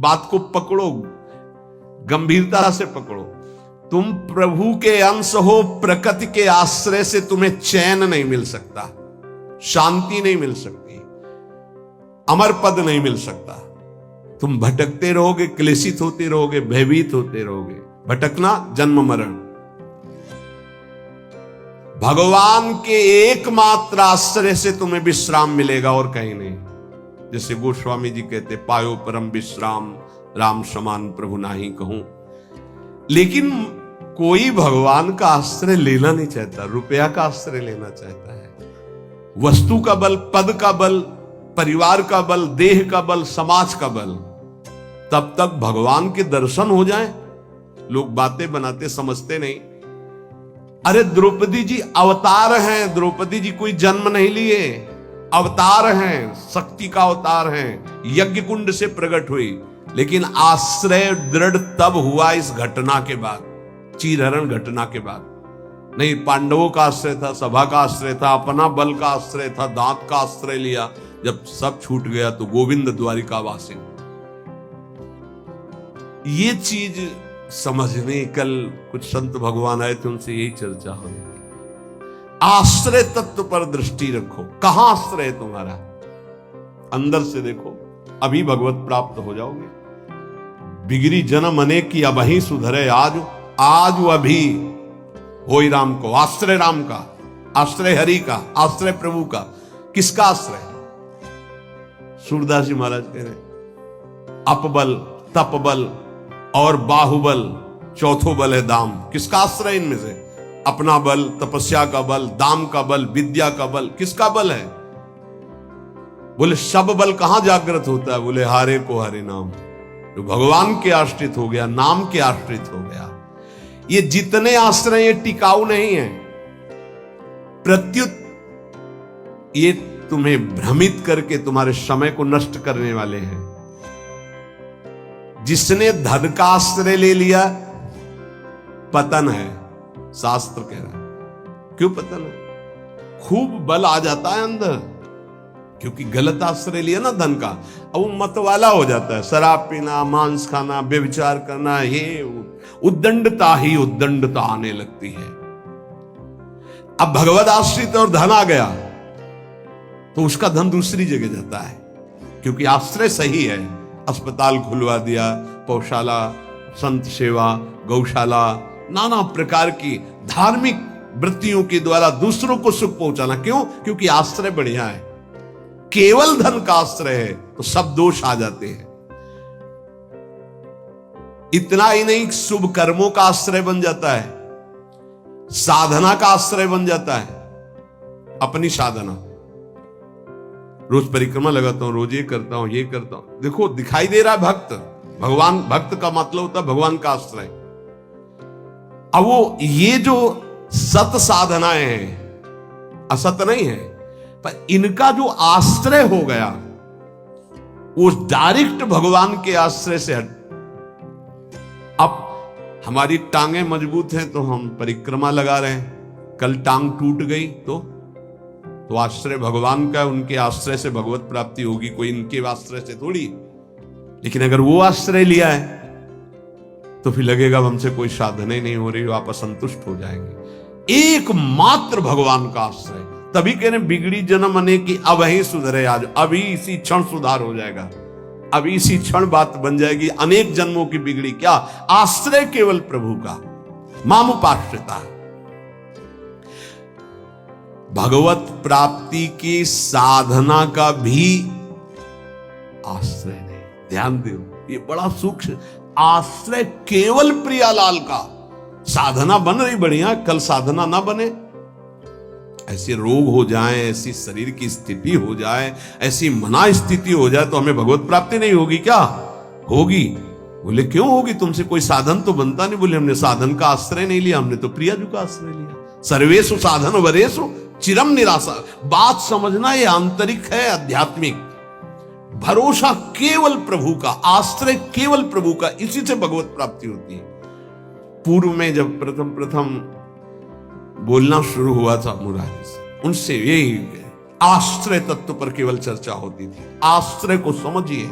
बात को पकड़ो, गंभीरता से पकड़ो। तुम प्रभु के अंश हो, प्रकृति के आश्रय से तुम्हें चैन नहीं मिल सकता, शांति नहीं मिल सकती, अमर पद नहीं मिल सकता। तुम भटकते रहोगे, क्लेशित होते रहोगे, भयभीत होते रहोगे। भटकना जन्म मरण। भगवान के एकमात्र आश्रय से तुम्हें विश्राम मिलेगा और कहीं नहीं। जैसे गोस्वामी जी कहते, पायो परम विश्राम, राम समान प्रभु नाही कहूं। लेकिन कोई भगवान का आश्रय लेना नहीं चाहता, रुपया का आश्रय लेना चाहता है। वस्तु का बल, पद का बल, परिवार का बल, देह का बल, समाज का बल। तब तक भगवान के दर्शन हो जाए, लोग बातें बनाते समझते नहीं। अरे द्रौपदी जी अवतार हैं, द्रौपदी जी कोई जन्म नहीं लिए, अवतार हैं, शक्ति का अवतार हैं, यज्ञ कुंड से प्रकट हुई। लेकिन आश्रय दृढ़ तब हुआ इस घटना के बाद, चीरहरण घटना के बाद। नहीं, पांडवों का आश्रय था, सभा का आश्रय था, अपना बल का आश्रय था, दांत का आश्रय लिया। जब सब छूट गया तो गोविंद द्वारिकावासी। ये चीज समझने, कल कुछ संत भगवान आए थे, उनसे यही चर्चा हो रही थी। आश्रय तत्व पर दृष्टि रखो। कहां आश्रय है तुम्हारा? अंदर से देखो, अभी भगवत प्राप्त हो जाओगे। बिगड़ी जन्म अनेक की अबही सुधरे आज, आज अभी होई राम को। आश्रय राम का, आश्रय हरि का, आश्रय प्रभु का। किसका आश्रय? सूरदास जी महाराज कह रहे, अपबल, तपबल और बाहुबल, चौथो बल है दाम। किसका आश्रय इनमें से? अपना बल, तपस्या का बल, दाम का बल, विद्या का बल। किसका बल है? बोले सब बल कहां जागृत होता है? बोले हारे को हरे नाम। जो भगवान के आश्रित हो गया, नाम के आश्रित हो गया। ये जितने आश्रय ये टिकाऊ नहीं है, प्रत्युत ये तुम्हें भ्रमित करके तुम्हारे समय को नष्ट करने वाले हैं। जिसने धन का आश्रय ले लिया, पतन है, शास्त्र कह रहा है। क्यों पतन है? खूब बल आ जाता है अंदर, क्योंकि गलत आश्रय लिया ना धन का। अब वो मतवाला हो जाता है, शराब पीना, मांस खाना, व्यभिचार करना, ये उद्दंडता ही उद्दंडता आने लगती है। अब भगवत आश्रित और धन आ गया तो उसका धन दूसरी जगह जाता है, क्योंकि आश्रय सही है। अस्पताल खुलवा दिया, पौशाला, संत सेवा, गौशाला, नाना प्रकार की धार्मिक वृत्तियों के द्वारा दूसरों को सुख पहुंचाना। क्यों? क्योंकि आश्रय बढ़िया है। केवल धन का आश्रय है तो सब दोष आ जाते हैं। इतना ही नहीं, शुभ कर्मों का आश्रय बन जाता है, साधना का आश्रय बन जाता है। अपनी साधना, रोज परिक्रमा लगाता हूं, रोज ये करता हूं, ये करता हूं। देखो दिखाई दे रहा है भक्त, भगवान, भक्त का मतलब होता है भगवान का आश्रय। अब वो ये जो सत साधनाएं हैं, असत नहीं है, पर इनका जो आश्रय हो गया वो डायरेक्ट भगवान के आश्रय से हट। अब हमारी टांगें मजबूत हैं तो हम परिक्रमा लगा रहे हैं, कल टांग टूट गई तो आश्रय भगवान का, उनके आश्रय से भगवत प्राप्ति होगी, कोई इनके आश्रय से थोड़ी। लेकिन अगर वो आश्रय लिया है तो फिर लगेगा हमसे कोई साधना ही नहीं हो रही, आप असंतुष्ट हो जाएंगे। एकमात्र भगवान का आश्रय। तभी कह रहे बिगड़ी जन्म अनेक की अबही सुधरे आज। अभी इसी क्षण सुधार हो जाएगा, अभी इसी क्षण बात बन जाएगी। अनेक जन्मों की बिगड़ी क्या? आश्रय केवल प्रभु का, मामुपाश्रिता। भगवत प्राप्ति की साधना का भी आश्रय नहीं। ध्यान दो, ये बड़ा सूक्ष्म। आश्रय केवल प्रियालाल का। साधना बन रही बढ़िया, कल साधना ना बने, ऐसे रोग हो जाए, ऐसी शरीर की स्थिति हो जाए, ऐसी मना स्थिति हो जाए तो हमें भगवत प्राप्ति नहीं होगी क्या? होगी। बोले क्यों होगी? तुमसे कोई साधन तो बनता नहीं। बोले हमने साधन का आश्रय नहीं लिया, हमने तो प्रियाजू का आश्रय लिया। सर्वेषु साधन वरेषु चिरम निराशा। बात समझना, ये आंतरिक है, आध्यात्मिक। भरोसा केवल प्रभु का, आश्रय केवल प्रभु का, इसी से भगवत प्राप्ति होती है। पूर्व में जब प्रथम बोलना शुरू हुआ था मुरारी से, उनसे यही आश्रय तत्व पर केवल चर्चा होती थी। आश्रय को समझिए।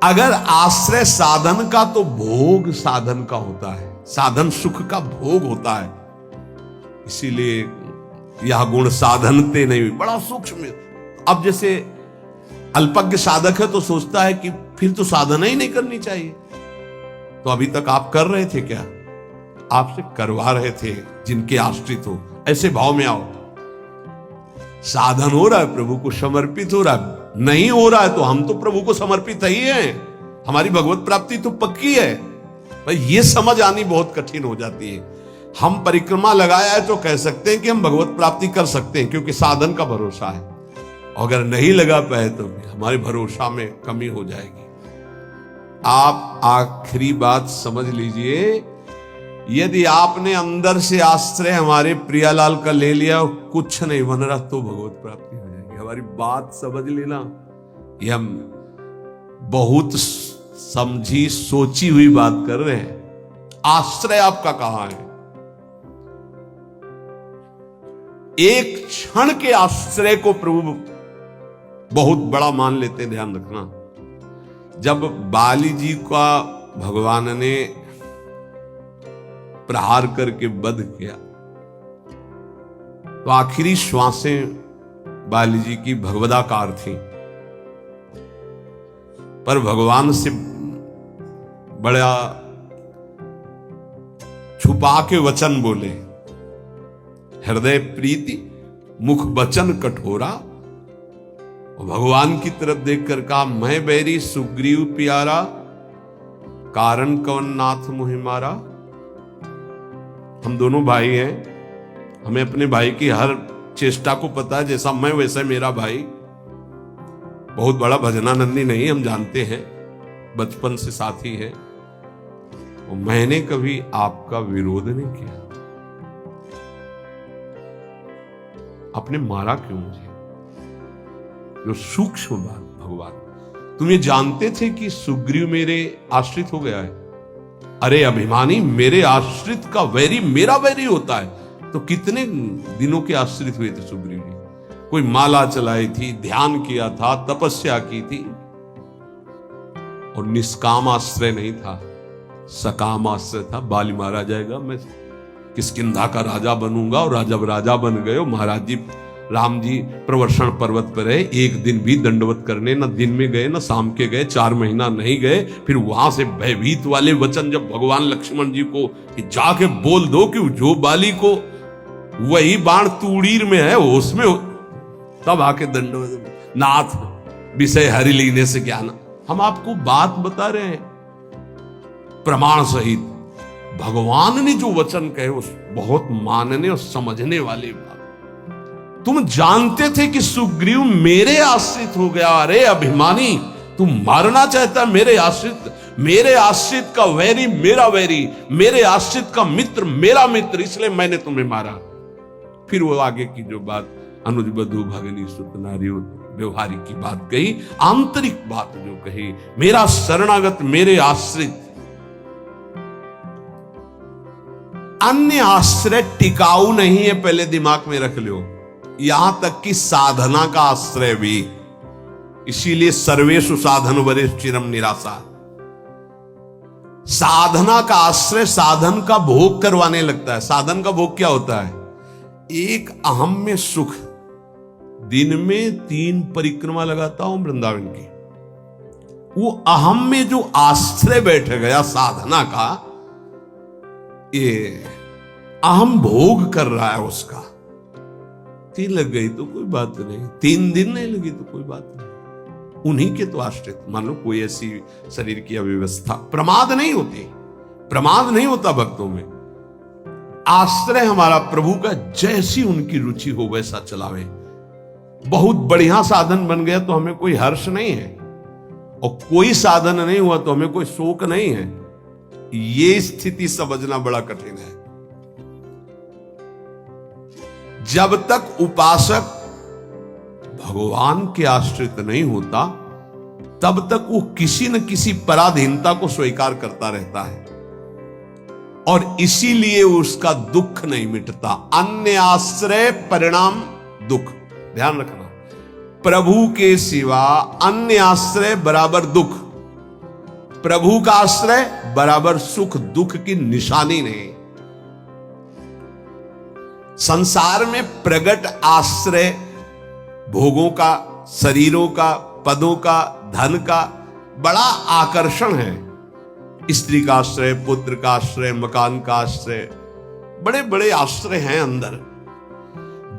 अगर आश्रय साधन का, तो भोग साधन का होता है, साधन सुख का भोग होता है। इसीलिए यह गुण साधनते नहीं, बड़ा सूक्ष्म। अब जैसे अल्पज्ञ साधक है तो सोचता है कि फिर तो साधना ही नहीं करनी चाहिए। तो अभी तक आप कर रहे थे क्या? आपसे करवा रहे थे जिनके आश्रित हो। ऐसे भाव में आओ। साधन हो रहा है, प्रभु को समर्पित हो रहा है। नहीं हो रहा है तो हम तो प्रभु को समर्पित ही हैं, हमारी भगवत प्राप्ति तो पक्की है। भाई ये समझ आनी बहुत कठिन हो जाती है। हम परिक्रमा लगाया है तो कह सकते हैं कि हम भगवत प्राप्ति कर सकते हैं, क्योंकि साधन का भरोसा है। अगर नहीं लगा पाए तो हमारे भरोसा में कमी हो जाएगी। आप आखिरी बात समझ लीजिए, यदि आपने अंदर से आश्रय हमारे प्रियालाल का ले लिया और कुछ नहीं बन रहा तो भगवत प्राप्ति हो जाएगी। हमारी बात समझ लेना। ये हम बहुत समझी सोची हुई बात कर रहे हैं। आश्रय आपका कहां है? एक क्षण के आश्रय को प्रभु बहुत बड़ा मान लेते, ध्यान रखना। जब बाली जी का भगवान ने प्रहार करके वध किया तो आखिरी श्वासें बाली जी की भगवदाकार थी, पर भगवान से बड़ा छुपा के वचन बोले। हृदय प्रीति मुख वचन कठोरा, और भगवान की तरफ देखकर कहा, मैं बैरी सुग्रीव प्यारा, कारण कवन नाथ मुहि मारा। हम दोनों भाई हैं, हमें अपने भाई की हर चेष्टा को पता है। जैसा मैं वैसा मेरा भाई। बहुत बड़ा भजनानंदी नहीं, हम जानते हैं, बचपन से साथी है। और मैंने कभी आपका विरोध नहीं किया। आपने मारा क्यों मुझे? जो सूक्ष्म बात, भगवान तुम ये जानते थे कि सुग्रीव मेरे आश्रित हो गया है? अरे अभिमानी, मेरे आश्रित का वैरी मेरा वैरी होता है। तो कितने दिनों के आश्रित हुए थे सुग्रीव जी? कोई माला चलाई थी, ध्यान किया था, तपस्या की थी, और निष्काम आश्रय नहीं था, सकाम आश्रय था। बाली मारा जाएगा, मैं किष्किंधा का राजा बनूंगा। और राजा बन गए। महाराज जी, राम जी प्रवर्षण पर्वत पर रहे, एक दिन भी दंडवत करने न दिन में गए न शाम के गए, 4 महीना नहीं गए। फिर वहां से भयभीत वाले वचन जब भगवान लक्ष्मण जी को कि जाके बोल दो कि जो बाली को वही बाण तूड़ीर में है उसमें, तब आके दंडवत। नाथ विषय हरि लीने से क्या ना। हम आपको बात बता रहे हैं प्रमाण सहित। भगवान ने जो वचन कहे उस बहुत मानने और समझने वाली बात। तुम जानते थे कि सुग्रीव मेरे आश्रित हो गया। अरे अभिमानी, तुम मारना चाहता है मेरे आश्रित का वैरी मेरा वैरी, मेरे आश्रित का मित्र मेरा मित्र, इसलिए मैंने तुम्हें मारा। फिर वो आगे की जो बात अनुज बधु भगनी सुत नारी व्यवहारिक की बात कही, आंतरिक बात जो कही, मेरा शरणागत मेरे आश्रित। अन्य आश्रय टिकाऊ नहीं है, पहले दिमाग में रख लो। यहां तक कि साधना का आश्रय भी। इसीलिए सर्वेषु साधन वरेषु चिरम निराशा। साधना का आश्रय साधन का भोग करवाने लगता है। साधन का भोग क्या होता है? एक अहम में सुख। दिन में 3 परिक्रमा लगाता हूं वृंदावन की, वो अहम में जो आश्रय बैठ गया साधना का, ये अहम भोग कर रहा है उसका। 3 लग गई तो कोई बात नहीं, 3 दिन नहीं लगी तो कोई बात नहीं। उन्हीं के तो आश्रित। मान लो कोई ऐसी शरीर की अव्यवस्था, प्रमाद नहीं होती, प्रमाद नहीं होता भक्तों में। आश्रय हमारा प्रभु का, जैसी उनकी रुचि हो वैसा चलावे। बहुत बढ़िया साधन बन गया तो हमें कोई हर्ष नहीं है, और कोई साधन नहीं हुआ तो हमें कोई शोक नहीं है। ये स्थिति समझना बड़ा कठिन है। जब तक उपासक भगवान के आश्रित नहीं होता, तब तक वो किसी न किसी पराधीनता को स्वीकार करता रहता है, और इसीलिए उसका दुख नहीं मिटता। अन्य आश्रय परिणाम दुख। ध्यान रखना, प्रभु के सिवा अन्य आश्रय बराबर दुख। प्रभु का आश्रय बराबर सुख दुख की निशानी नहीं। संसार में प्रगट आश्रय भोगों का, शरीरों का, पदों का, धन का बड़ा आकर्षण है। स्त्री का आश्रय, पुत्र का आश्रय, मकान का आश्रय, बड़े बड़े आश्रय हैं अंदर।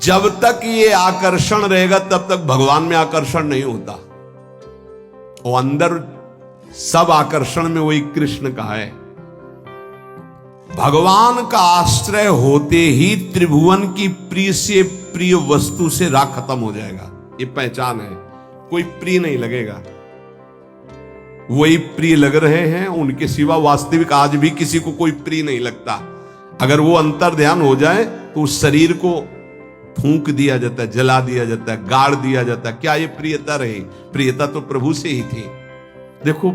जब तक ये आकर्षण रहेगा तब तक भगवान में आकर्षण नहीं होता। वो अंदर सब आकर्षण में वही कृष्ण का है। भगवान का आश्रय होते ही त्रिभुवन की प्रिय से प्रिय वस्तु से राग खत्म हो जाएगा। ये पहचान है। कोई प्रिय नहीं लगेगा। वही प्रिय लग रहे हैं, उनके सिवा वास्तविक आज भी किसी को कोई प्रिय नहीं लगता। अगर वो अंतर ध्यान हो जाए तो उस शरीर को फूंक दिया जाता है, जला दिया जाता है, गाड़ दिया जाता है। क्या ये प्रियता रही? प्रियता तो प्रभु से ही थी। देखो,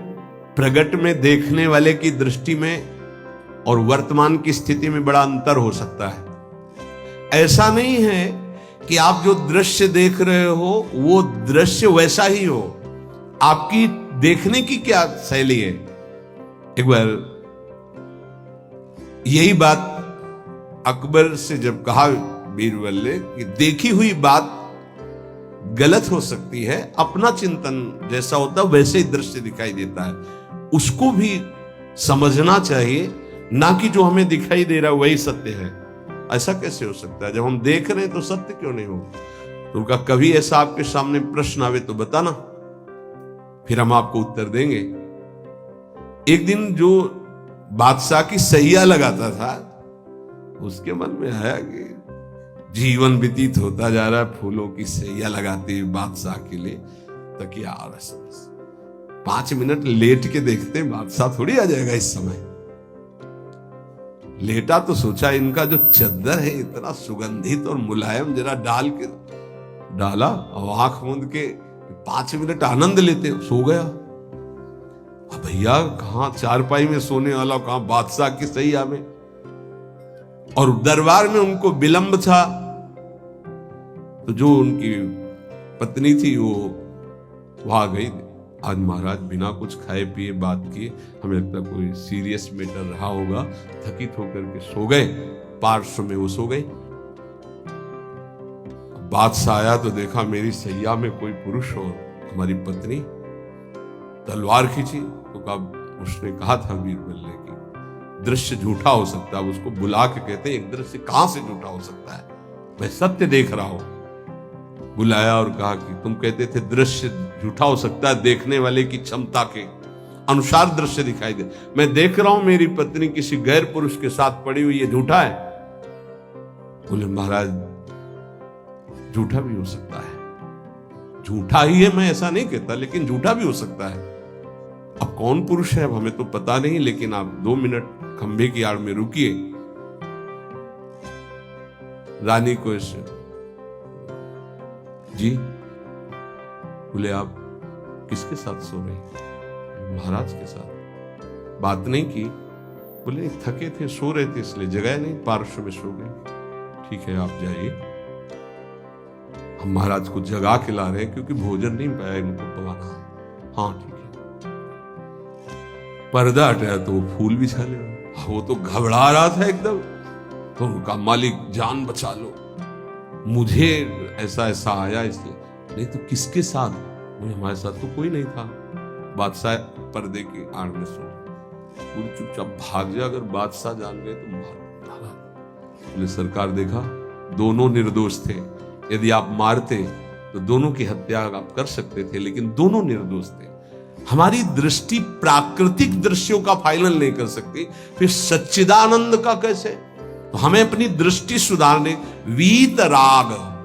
प्रगट में देखने वाले की दृष्टि में और वर्तमान की स्थिति में बड़ा अंतर हो सकता है। ऐसा नहीं है कि आप जो दृश्य देख रहे हो वो दृश्य वैसा ही हो। आपकी देखने की क्या शैली है? एक बार यही बात अकबर से जब कहा बीरबल ने कि देखी हुई बात गलत हो सकती है, अपना चिंतन जैसा होता है वैसे ही दृश्य दिखाई देता है, उसको भी समझना चाहिए, ना कि जो हमें दिखाई दे रहा है वही सत्य है। ऐसा कैसे हो सकता है? जब हम देख रहे हैं तो सत्य क्यों नहीं हो? तो उनका कभी ऐसा आपके सामने प्रश्न आवे तो बताना, फिर हम आपको उत्तर देंगे। एक दिन जो बादशाह की सैया लगाता था, उसके मन में आया कि जीवन व्यतीत होता जा रहा है फूलों की सैया लगाते हुए बादशाह के लिए, तकिया और 5 मिनट लेट के देखते बादशाह थोड़ी आ जाएगा इस समय। लेटा तो सोचा इनका जो चद्दर है इतना सुगंधित और मुलायम, जरा डाल के डाला और आंख मूंद के 5 मिनट आनंद लेते, सो गया। अब भैया कहां चारपाई में सोने वाला, कहां बादशाह की सैया में। और दरबार में उनको विलंब था, तो जो उनकी पत्नी थी वो वहां गई। आज महाराज बिना कुछ खाए पिए बात किए, हमें लगता कोई सीरियस मैटर रहा होगा, थकित होकर के सो गए। पार्श्व में वो सो गए। बादशाह आया तो देखा मेरी सैया में कोई पुरुष और हमारी पत्नी। तलवार खींची तो उसने कहा था बीरबल ने कि दृश्य झूठा हो सकता है। उसको बुला के कहते हैं एक दृश्य कहां से झूठा हो सकता है, मैं सत्य देख रहा हूं। बुलाया और कहा कि तुम कहते थे दृश्य झूठा हो सकता है, देखने वाले की क्षमता के अनुसार दृश्य दिखाई दे। मैं देख रहा हूं मेरी पत्नी किसी गैर पुरुष के साथ पड़ी हुई, ये झूठा है? बोले महाराज झूठा भी हो सकता है। झूठा ही है मैं ऐसा नहीं कहता, लेकिन झूठा भी हो सकता है। अब कौन पुरुष है अब हमें तो पता नहीं, लेकिन आप 2 मिनट खंभे की आड़ में रुकिए। रानी को जी बोले आप किसके साथ सो रहे? महाराज के साथ। बात नहीं की? बोले थके थे, सो रहे थे इसलिए जगह नहीं, पार्श्व में सो गए। ठीक है आप जाइए, हम महाराज को जगा के ला रहे हैं क्योंकि भोजन नहीं पाया इनको पवाना। हाँ ठीक है। पर्दा हटाया तो वो फूल बिछा ले। वो तो घबरा रहा था एकदम, तो उनका मालिक जान बचा लो, मुझे ऐसा ऐसा आया इसलिए। नहीं तो किसके साथ? बोले हमारे साथ तो कोई नहीं था। बादशाह पर्दे की आड़ में सो, चुपचाप भाग जा, अगर बादशाह जान गए तो मार। बोले सरकार देखा दोनों निर्दोष थे, यदि आप मारते तो दोनों की हत्या आप कर सकते थे, लेकिन दोनों निर्दोष थे। हमारी दृष्टि प्राकृतिक दृश्यों का फाइनल नहीं कर सकती, फिर सच्चिदानंद का कैसे? तो हमें अपनी दृष्टि सुधारने, वीत राग